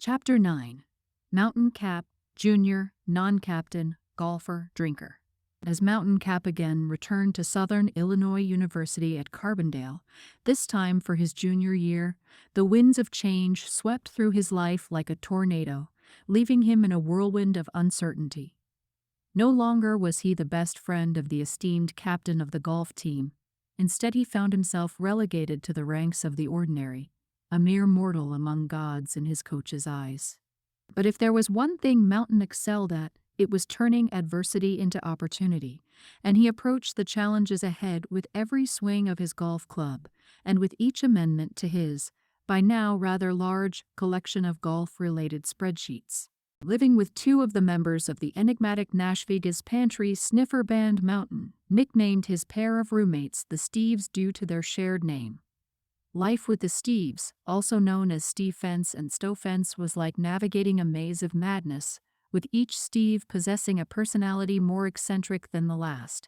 Chapter 9. Mountain Kapp, Junior, Non-Captain, Golfer, Drinker. As Mountain Kapp again returned to Southern Illinois University at Carbondale, this time for his junior year, the winds of change swept through his life like a tornado, leaving him in a whirlwind of uncertainty. No longer was he the best friend of the esteemed captain of the golf team. Instead, he found himself relegated to the ranks of the ordinary, a mere mortal among gods in his coach's eyes. But if there was one thing Mountain excelled at, it was turning adversity into opportunity, and he approached the challenges ahead with every swing of his golf club, and with each amendment to his, by now rather large, collection of golf-related spreadsheets. Living with two of the members of the enigmatic Nash Vegas Pantry sniffer band, Mountain nicknamed his pair of roommates the Steves due to their shared name. Life with the Steves, also known as Steve Fence and Stowe Fence, was like navigating a maze of madness, with each Steve possessing a personality more eccentric than the last.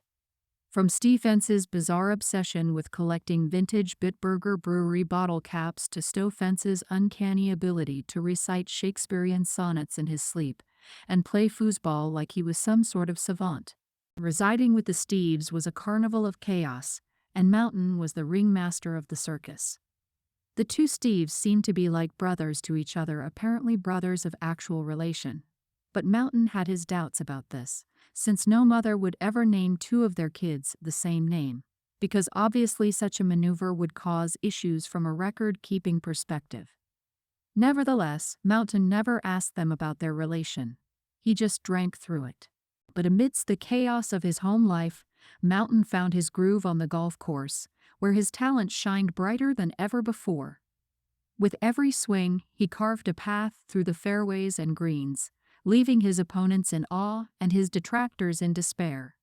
From Steve Fence's bizarre obsession with collecting vintage Bitburger Brewery bottle caps to Stowe Fence's uncanny ability to recite Shakespearean sonnets in his sleep and play foosball like he was some sort of savant. Residing with the Steves was a carnival of chaos, and Mountain was the ringmaster of the circus. The two Steves seemed to be like brothers to each other, apparently brothers of actual relation. But Mountain had his doubts about this, since no mother would ever name two of their kids the same name, because obviously such a maneuver would cause issues from a record-keeping perspective. Nevertheless, Mountain never asked them about their relation. He just drank through it. But amidst the chaos of his home life, Mountain found his groove on the golf course, where his talent shined brighter than ever before. With every swing, he carved a path through the fairways and greens, leaving his opponents in awe and his detractors in despair.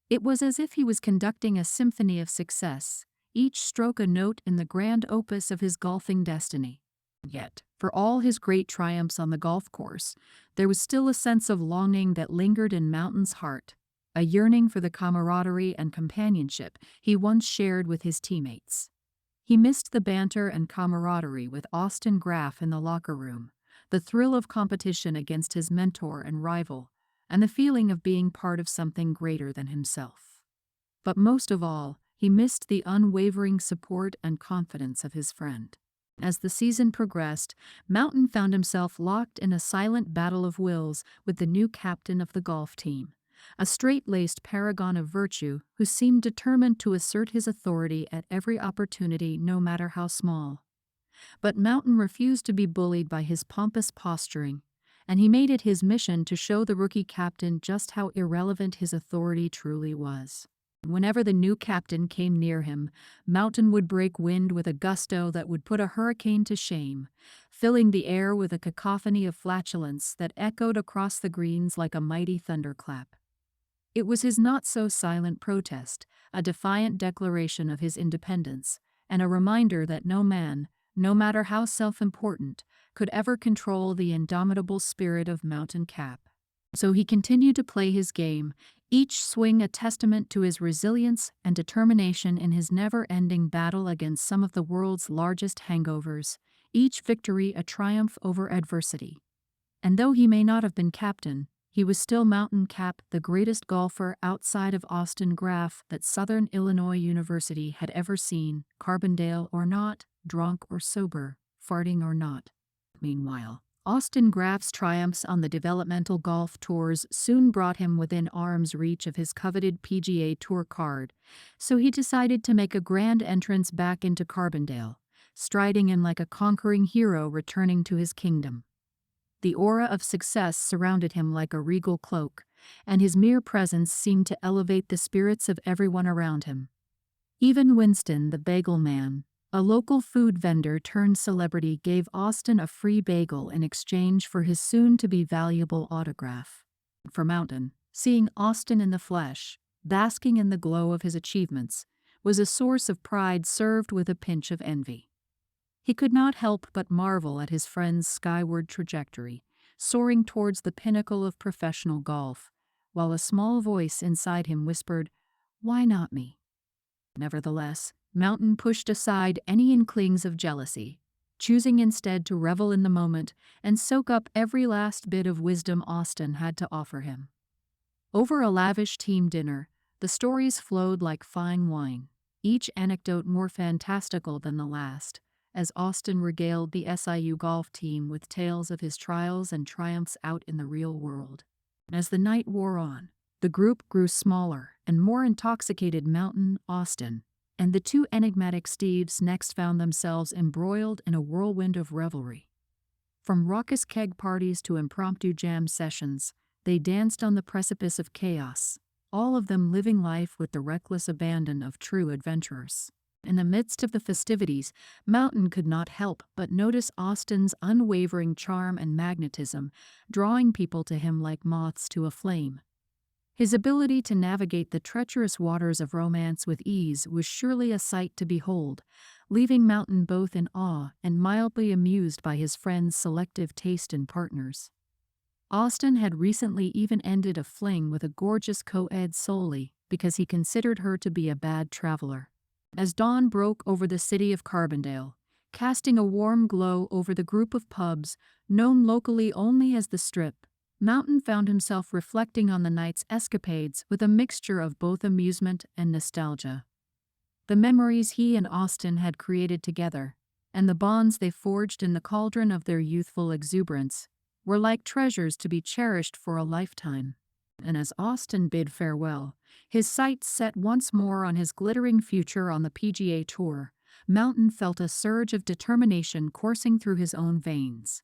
It was as if he was conducting a symphony of success, each stroke a note in the grand opus of his golfing destiny. Yet, for all his great triumphs on the golf course, there was still a sense of longing that lingered in Mountain's heart, a yearning for the camaraderie and companionship he once shared with his teammates. He missed the banter and camaraderie with Austin Graff in the locker room, the thrill of competition against his mentor and rival, and the feeling of being part of something greater than himself. But most of all, he missed the unwavering support and confidence of his friend. As the season progressed, Mountain found himself locked in a silent battle of wills with the new captain of the golf team, a straight-laced paragon of virtue who seemed determined to assert his authority at every opportunity, no matter how small. But Mountain refused to be bullied by his pompous posturing, and he made it his mission to show the rookie captain just how irrelevant his authority truly was. Whenever the new captain came near him, Mountain would break wind with a gusto that would put a hurricane to shame, filling the air with a cacophony of flatulence that echoed across the greens like a mighty thunderclap. It was his not-so-silent protest, a defiant declaration of his independence, and a reminder that no man, no matter how self-important, could ever control the indomitable spirit of Mountain Kapp. So he continued to play his game, each swing a testament to his resilience and determination in his never-ending battle against some of the world's largest hangovers, each victory a triumph over adversity. And though he may not have been captain, he was still Mountain Kapp, the greatest golfer outside of Austin Graff that Southern Illinois University had ever seen, Carbondale or not, drunk or sober, farting or not. Meanwhile, Austin Graff's triumphs on the developmental golf tours soon brought him within arm's reach of his coveted PGA Tour card, so he decided to make a grand entrance back into Carbondale, striding in like a conquering hero returning to his kingdom. The aura of success surrounded him like a regal cloak, and his mere presence seemed to elevate the spirits of everyone around him. Even Winston, the bagel man, a local food vendor turned celebrity, gave Austin a free bagel in exchange for his soon-to-be valuable autograph. For Mountain, seeing Austin in the flesh, basking in the glow of his achievements, was a source of pride served with a pinch of envy. He could not help but marvel at his friend's skyward trajectory, soaring towards the pinnacle of professional golf, while a small voice inside him whispered, "Why not me?" Nevertheless, Mountain pushed aside any inklings of jealousy, choosing instead to revel in the moment and soak up every last bit of wisdom Austin had to offer him. Over a lavish team dinner, the stories flowed like fine wine, each anecdote more fantastical than the last, as Austin regaled the SIU golf team with tales of his trials and triumphs out in the real world. As the night wore on, the group grew smaller and more intoxicated. Mountain, Austin, and the two enigmatic Steves next found themselves embroiled in a whirlwind of revelry. From raucous keg parties to impromptu jam sessions, they danced on the precipice of chaos, all of them living life with the reckless abandon of true adventurers. In the midst of the festivities, Mountain could not help but notice Austin's unwavering charm and magnetism, drawing people to him like moths to a flame. His ability to navigate the treacherous waters of romance with ease was surely a sight to behold, leaving Mountain both in awe and mildly amused by his friend's selective taste in partners. Austin had recently even ended a fling with a gorgeous co-ed solely because he considered her to be a bad traveler. As dawn broke over the city of Carbondale, casting a warm glow over the group of pubs known locally only as the Strip, Mountain found himself reflecting on the night's escapades with a mixture of both amusement and nostalgia. The memories he and Austin had created together, and the bonds they forged in the cauldron of their youthful exuberance, were like treasures to be cherished for a lifetime. And as Austin bid farewell, his sights set once more on his glittering future on the PGA Tour, Mountain felt a surge of determination coursing through his own veins.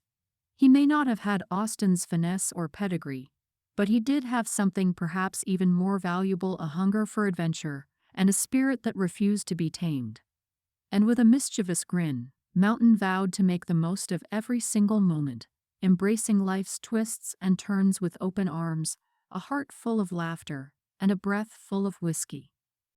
He may not have had Austin's finesse or pedigree, but he did have something perhaps even more valuable: a hunger for adventure and a spirit that refused to be tamed. And with a mischievous grin, Mountain vowed to make the most of every single moment, embracing life's twists and turns with open arms, a heart full of laughter, and a breath full of whiskey.